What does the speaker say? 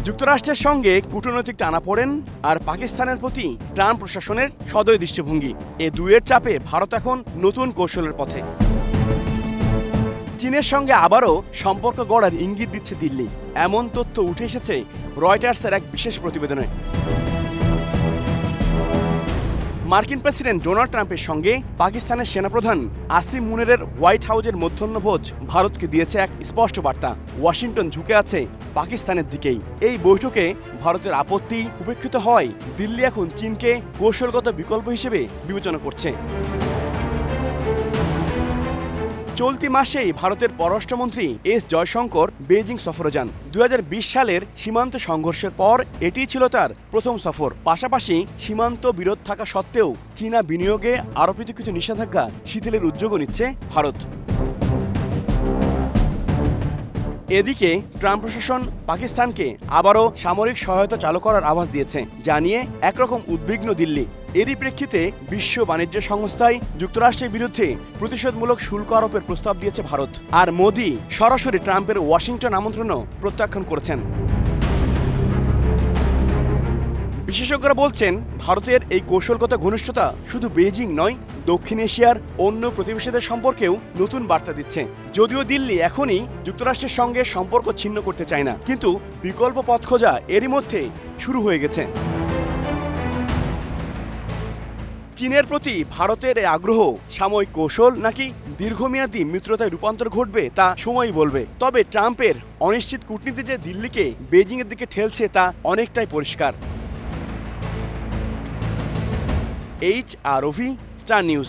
যুক্তরাষ্ট্রের সঙ্গে কূটনৈতিক টানাপোড়েন আর পাকিস্তানের প্রতি ট্রাম্প প্রশাসনের সদয় দৃষ্টিভঙ্গি, এ দুয়ের চাপে ভারত এখন নতুন কৌশলের পথে। চীনের সঙ্গে আবারও সম্পর্ক গড়ার ইঙ্গিত দিচ্ছে দিল্লি, এমন তথ্য উঠে এসেছে রয়টার্সের এক বিশেষ প্রতিবেদনে। মার্কিন প্রেসিডেন্ট ডোনাল্ড ট্রাম্পের সঙ্গে পাকিস্তানের সেনাপ্রধান আসিম মুনিরের হোয়াইট হাউজের মধ্যাহ্নভোজ ভারতকে দিয়েছে এক স্পষ্ট বার্তা। ওয়াশিংটন ঝুঁকে আছে পাকিস্তানের দিকেই। এই বৈঠকে ভারতের আপত্তি উপেক্ষিত হওয়ায় দিল্লি এখন চীনকে কৌশলগত বিকল্প হিসেবে বিবেচনা করছে। চলতি মাসেই ভারতের পররাষ্ট্রমন্ত্রী এস জয়শঙ্কর বেইজিং সফরে যান। 2020 সালের সীমান্ত সংঘর্ষের পর এটিই ছিল তার প্রথম সফর। পাশাপাশি সীমান্ত বিরোধ থাকা সত্ত্বেও চীনা বিনিয়োগে আরোপিত কিছু নিষেধাজ্ঞা শিথিলের উদ্যোগও নিচ্ছে ভারত। এদিকে ট্রাম্প প্রশাসন পাকিস্তানকে আবারও সামরিক সহায়তা চালু করার আভাস দিয়েছে, যা নিয়ে একরকম উদ্বিগ্ন দিল্লি। এরই প্রেক্ষিতে বিশ্ব বাণিজ্য সংস্থায় যুক্তরাষ্ট্রের বিরুদ্ধে প্রতিশোধমূলক শুল্ক আরোপের প্রস্তাব দিয়েছে ভারত। আর মোদি সরাসরি ট্রাম্পের ওয়াশিংটন আমন্ত্রণও প্রত্যাখ্যান করেছেন। বিশেষজ্ঞরা বলছেন, ভারতের এই কৌশলগত ঘনিষ্ঠতা শুধু বেইজিং নয়, দক্ষিণ এশিয়ার অন্য প্রতিবেশীদের সম্পর্কেও নতুন বার্তা দিচ্ছে। যদিও দিল্লি এখনই যুক্তরাষ্ট্রের সঙ্গে সম্পর্ক ছিন্ন করতে চায় না, কিন্তু বিকল্প পথ খোঁজা এরই মধ্যে শুরু হয়ে গেছে। চীনের প্রতি ভারতের এই আগ্রহ সাময়িক কৌশল নাকি দীর্ঘমেয়াদী মিত্রতায় রূপান্তর ঘটবে তা সময়ই বলবে। তবে ট্রাম্পের অনিশ্চিত কূটনীতি যে দিল্লিকে বেইজিংয়ের দিকে ঠেলছে তা অনেকটাই পরিষ্কার। HROV, star news.